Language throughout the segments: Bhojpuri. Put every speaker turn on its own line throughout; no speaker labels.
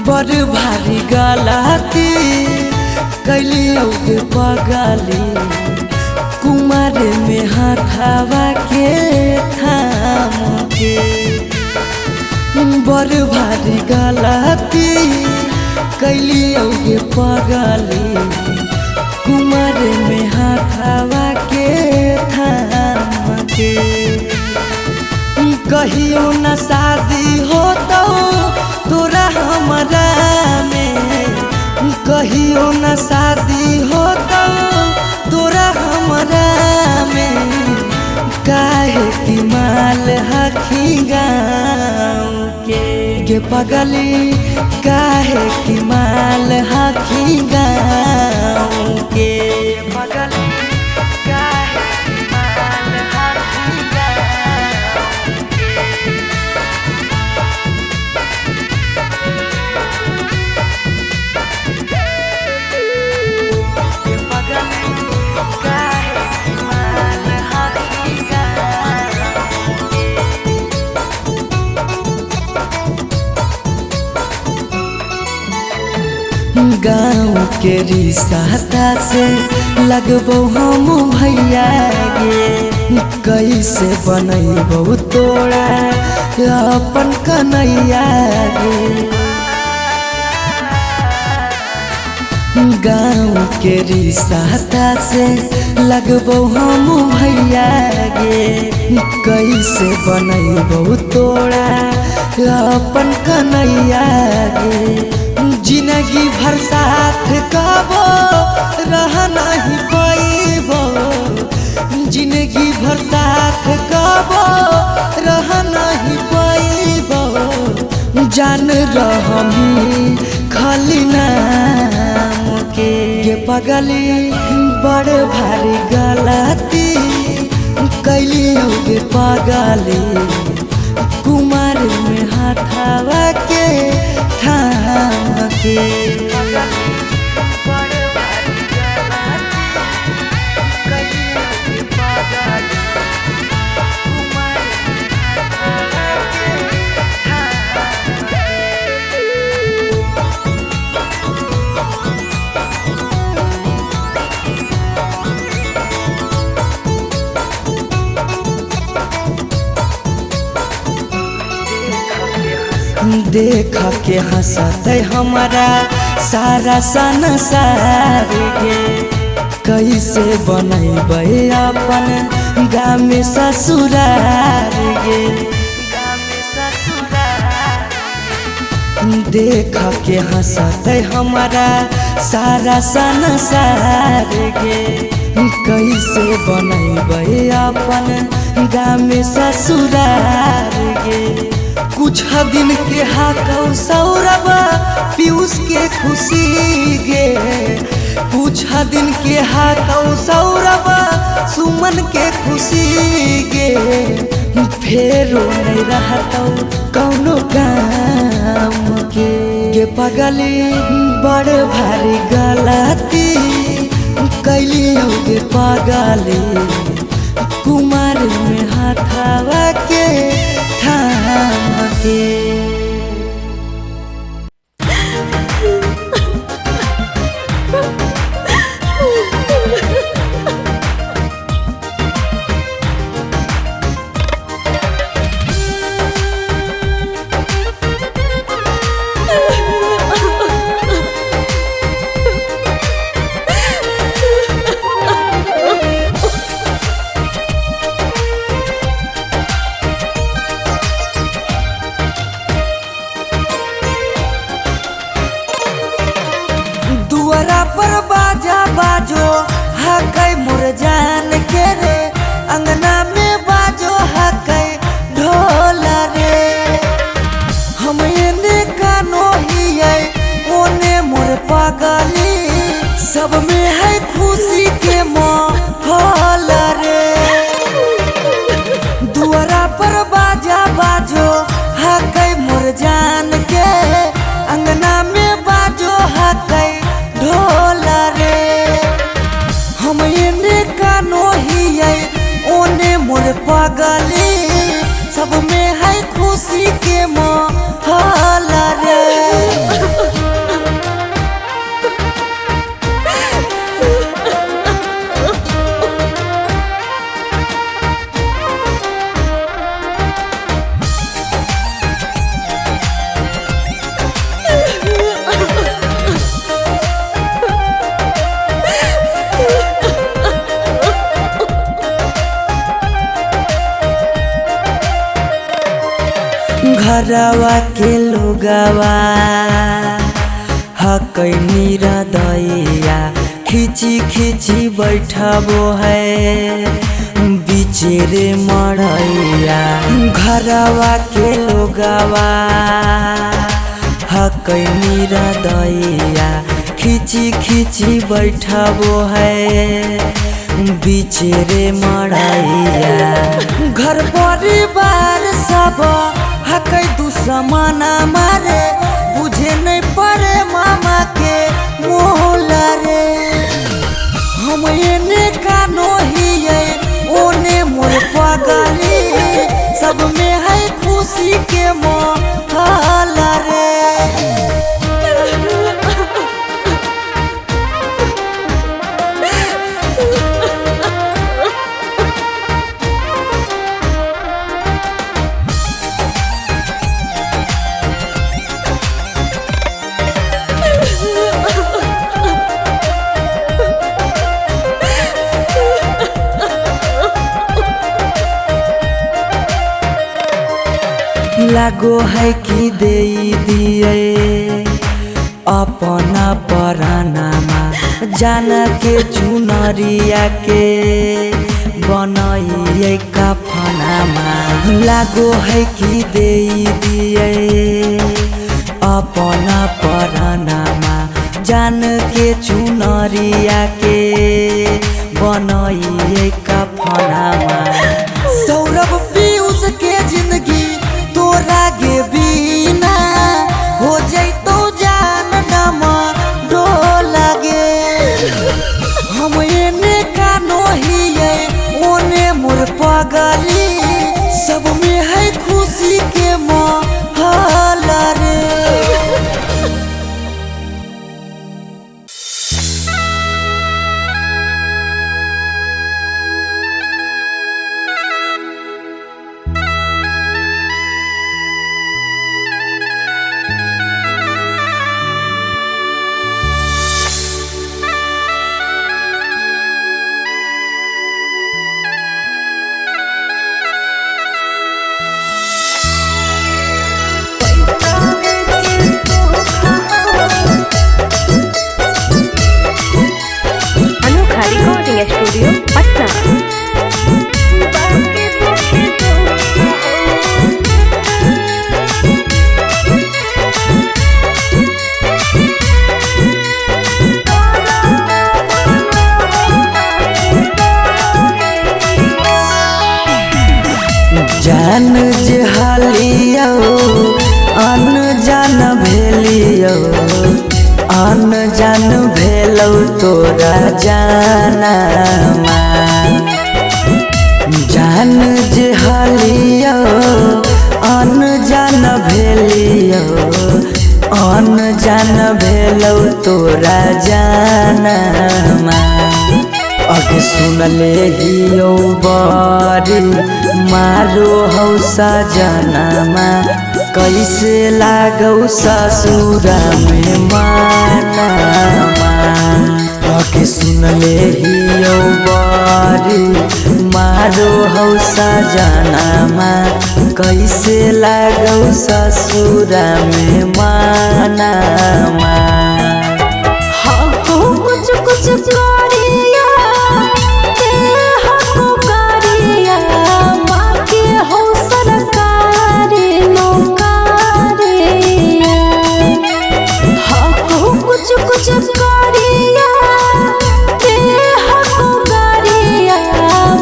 बड़ भारी गलती कैलियो गे पगली कुमार में हाथावा के थाम के। बड़ भारी गलती कैलियो गे पगली कुमार में हाथावा के थाम के। कहियो न शादी हो तो तोरा हमरा में, कहियो न शादी हो तो तोरा हमरा में। काहे की माल हखी गाँव के पगली, काहे की माल हखी गाँव के पगली। गाँव के रिश्ता से लगबो हम भैया गे, कैसे बनैबो तोरा अपन कन्हैया गे। गाँव के रिश्ता से लगबो हम भैया गे, कैसे बनैबो तोरा अपन कन्हैया गे। जिंदगी भर साथ कबो रह नहीं पाइबो, जिंदगी भर साथ कबो रह नहीं पाइबो। जान रहमी खाली नाम के पगली, बड़ भारी गलती कैलियो गे पगली कुमार में हाथावा के थाम के। देख के हंसते हमारा सारा संसार गे, कैसे बनैबे अपन गाँव में ससुरार गे। देख के हंसते हमारा सारा संसार गे, कैसे बनैबे अपन गाँव में ससुरार गे। कुछ दिन के हाकौ सौरभ पीयूष के खुशी गे, कुछ दिन के हाकौ सौरभ सुमन के खुशी गे। फेरो नहीं रहतौ कौनो काम के पगली, बड़ भारी गलती कैलियो गे पगली कुमार में हाथावा के थाम के। बाजो हकै मोर जान के रे, अंगना में बाजो हकै ढोल रे। हम एने कानो हियै ओने मोर पगली, सब में है खुशी के माहौल रे। दुआरा पर बाजा बाजो हकै मोर जान के, अंगना में बाजो हकै ढोल रे। हम एने कानो हियै ओने मोर पगली, सब में है खुशी के माहौल रे। घरवा के लोगवा हकै निरदैया खिची खिची बैठबो है बिचेरे मड़ैया। घरवा के लोगवा हकै निरदैया खिची खिची बैठबो है बिचेरे मड़ैया। घर परिवार सब हकै दुश्मना मारे बुझे नहीं पड़े मामा के मोहल रे। हम एने कानो हिये ओने मोर पगली सब में है खुशी के मोहल रे। लागो है कि दे दिए अपना परानामा जान के चुनरिया के बनाइए कफनामा। लागो है कि दे दिए अपना परानामा जान के चुनरिया के बनाइए कफनामा। सौरभ पीयूष के जिंदगी तोरा गे बिना हो जैतो जान डमा डोला गे। हम एने कानो हिये ओने मोर पगली सब में है खुशी के माहौल रे।
स्टूडियो पटना।
जान जे हालियो अनजान भेलियो अनजान भेलौ तोरा जानमा। जान जे हालियो अनजान भेलियो अनजान भेलौ तोरा जानमा। अगे सुनले हियो बारी मारो हौ सजनमा कैसे लागौ ससुरा में मानमा। अगे सुनले हियो बारी मारो हौ सजनमा कैसे लागौ ससुरा में मानमा।
कुछ कुछ करिया कुछ करिया ते हको गरिया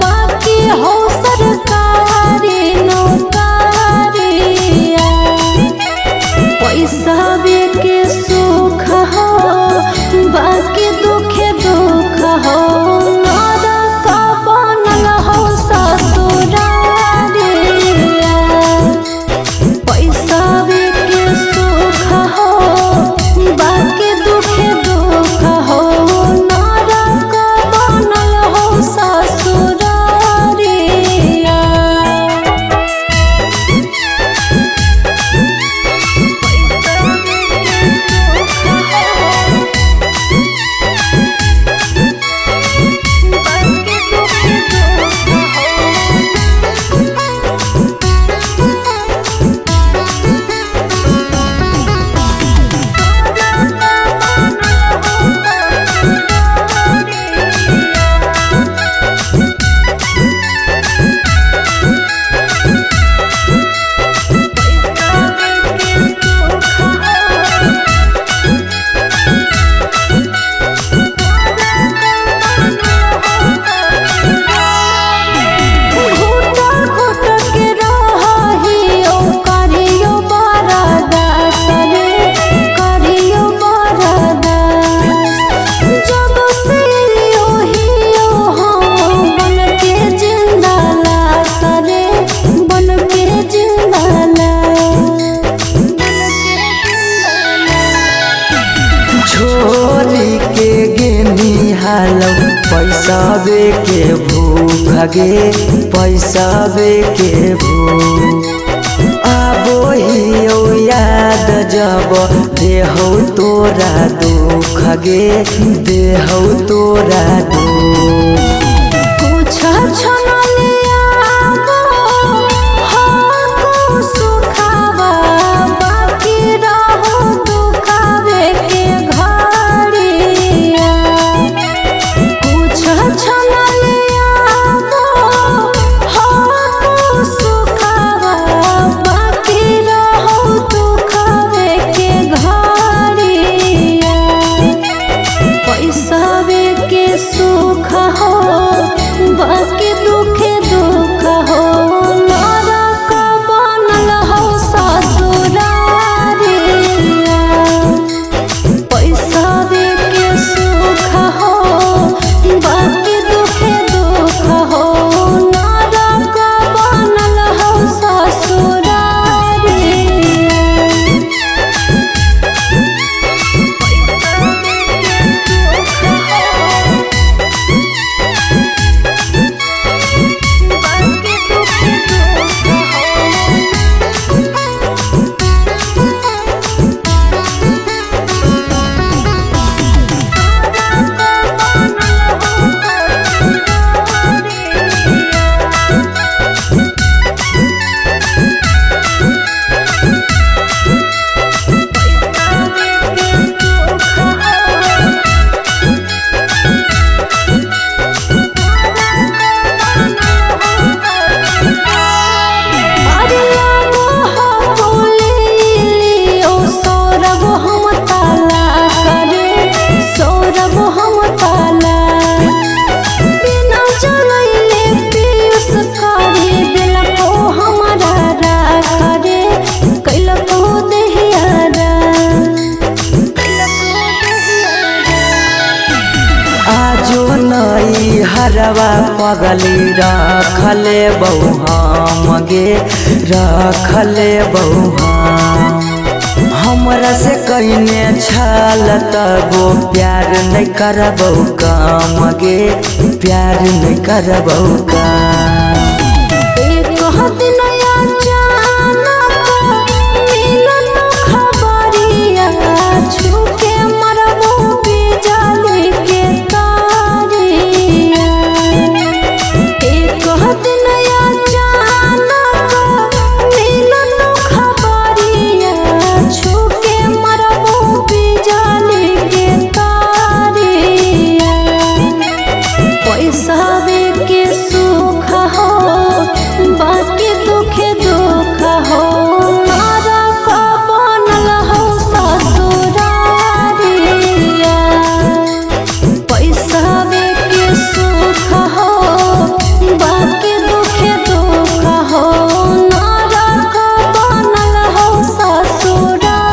बाकी हो सरकारी नौकरिया। पैसा के सुख हो बाकी दुखे दुख
पैसावे के भूख गे पैसावे के भूख आबो हियो याद जब देहौ तोरा दुख गे देहौ तोरा दुख
कुछ छनलिया हो सुखावा बाकी रहो दुखावे के घड़िया कुछ छनलिया हो सुखावा बाकी रहो दुखावे के घड़िया पैसावे के सुख हो बाकी दुखे दुख हो नरक बनल हो ससुरारिया पैसावे के सुख हो बाकी दुखे दुख हो नरक बनल हो ससुरारिया
हरवा पगली रखले बहु हम गे रखले बहु हमरा से कइने छल तबो प्यार नहीं करबौ काम गे प्यार नहीं करबौ काम
एक दिन अचानक मिलन खबरिया छूके मरबो बिजली के तारिया एक दिन अचानक मिलन खबरिया छूके मरबो बिजली के तारिया पैसावे के सुख हो बाकी दुखे दुख हो नरक बनल हो ससुरारिया पैसावे के सुख हो बाकी दुखे दुख हो नरक बनल हो ससुरारिया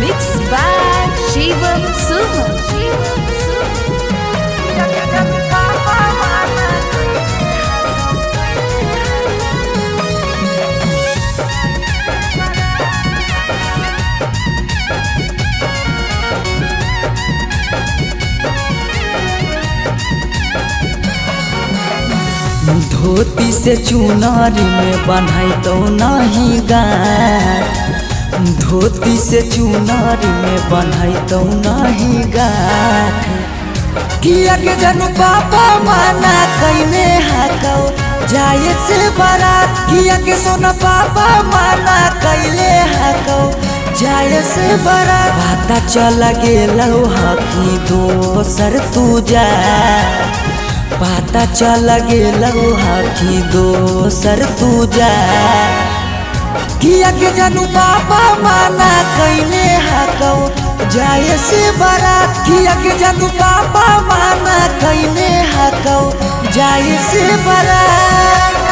Mixed by Shivam Suham.
धोती से चुनारी में बन्हाई तो नहीं गाठ धोती से चुनारी में बन्हाई तो नहीं गाठ किया के जनु पापा माना कइने हाकौ जाए से बारात किया के सोना पापा माना कइले हाकौ जाए से बारात पता चल गेलौ हकी दोसर तू जा पता चल गेलौ हकी दोसर तू जा किया के जानू पापा माना कइने हाकौ जाए से बारात किया के जानू पापा माना कइने हाकौ जाए से बारात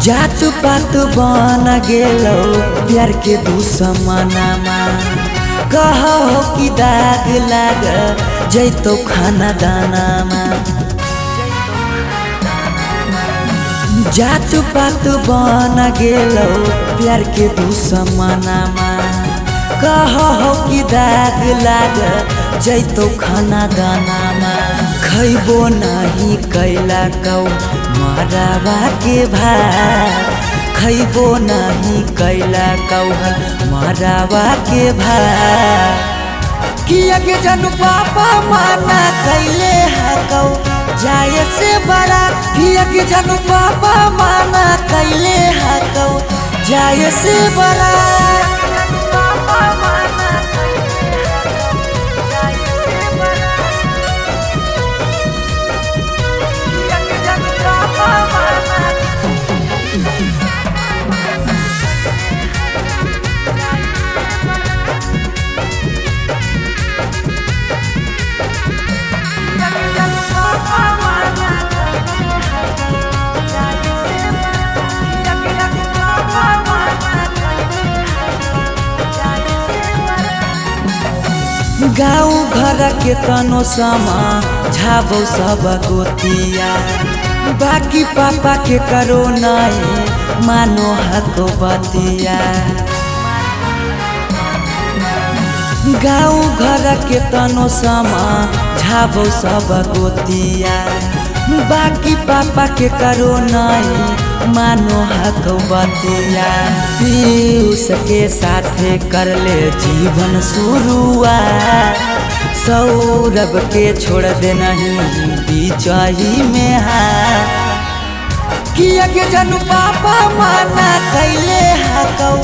जात पात बन गेलो प्यार के दुश्मनामा कहो कि दाग लाग जैतो खाना दानामा जात पात बन गेलो प्यार के दुश्मनामा कहो कि दाग लाग जैतो खाना दानामा खैबो नहीं कैला कौ मरावा के भात खैबो नहीं कैला कौ मरावा के भात किया के जानू पापा माना कैले हकौ जाए से बड़ा किया के जानू पापा माना कैले हकौ जाए से बड़ा गाँव घर के तनो समा झाबो सब गोतिया बाकी पापा के करो नहीं मानो हको बतिया गाँव घर के तनो समा झाबो सब गोतिया बाकी पापा के करो नहीं मानो हक बतिया पीयूष के साथे कर ले जीवन शुरुआत सौरभ के छोड़ दे नहीं बीचही में हाथ किया के जानू पापा माना कैले हकौ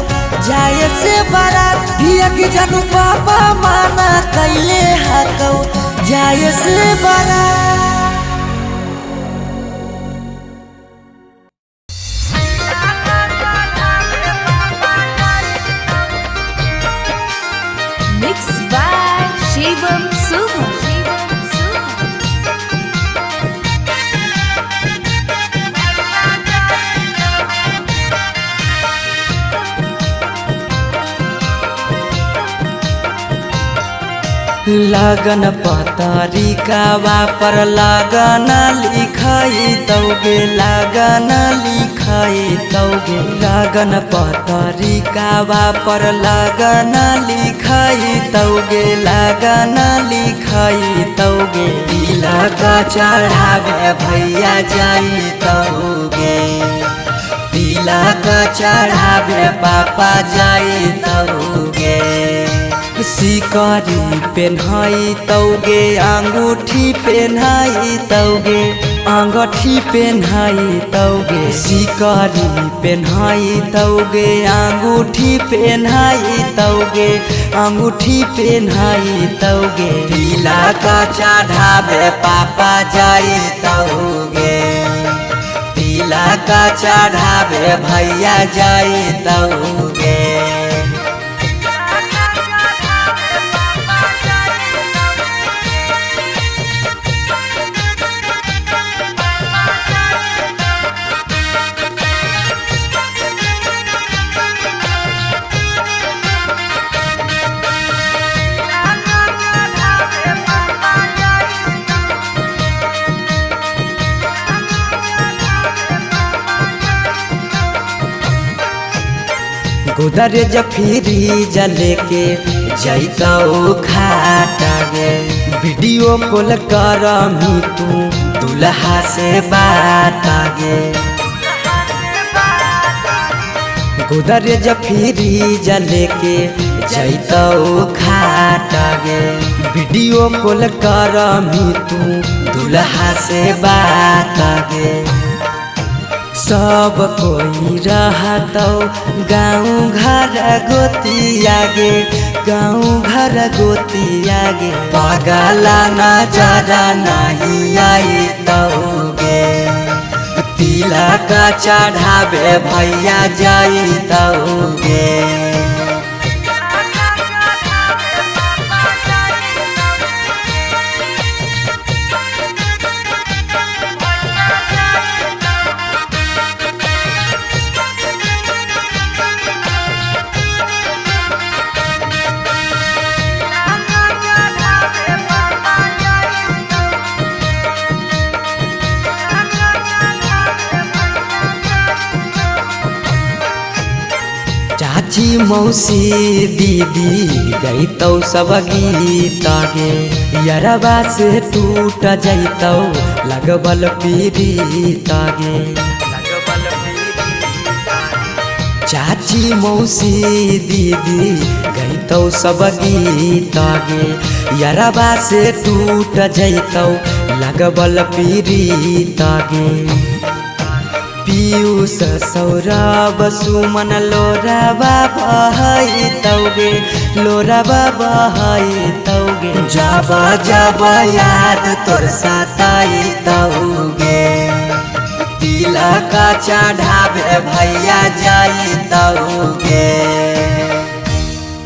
जाए से बड़ा किया के जानू पापा माना कैले हकौ जाए से बड़ा
शिवम सुमन
लगन पतरिकावा पर लगन लिखाई तौगे लगन लिखाई तौगे लगन पतरिकावा पर लगन लिखाई तौगे लगन लिखाई तौगे तिलक चढ़ावे भैया जाई तौगे तिलक चढ़ावे पापा जाई तौगे सिकरी पेन्हाई तौगे अंगूठी पेन्हाई तौगे अंगूठी पेन्हाई तौगे सिकरी पेन्हाई तौगे अंगूठी पेन्हाई तौगे अंगूठी पेन्हाई तौगे तिलक चढ़ावे पापा जाई तौगे तिलक चढ़ावे भैया जाई तौगे उधर जफीरी जले के जैतौ खाटा गे वीडियो कॉल कर मी तू दुल्हा से बात गे उधर जफीरी जले के जैतौ खाटा गे वीडियो कॉल कर मी तू दुल्हा से बात गे सब कोई रहतौ गाँव घर गोतिया गे गाँव घर गोतिया गे पगला नजर नहीं आई तौगे तिलक चढ़ावे भैया जाई तौगे चाची मौसी दीदी गईतौ सब गीत गे यरबा से टूट जैतौ लगबल पीड़ित गे चाची मौसी दीदी गईतौ सब गीत गे यरबा से टूट जैतौ लगबल पीड़ित गे पीयूष सौरभ सुमन लोरबा बहैतौगे लोरबा बहैतौगे जब जब याद तोर सताइतौगे तिलक चढ़ावे भैया जाइतौगे।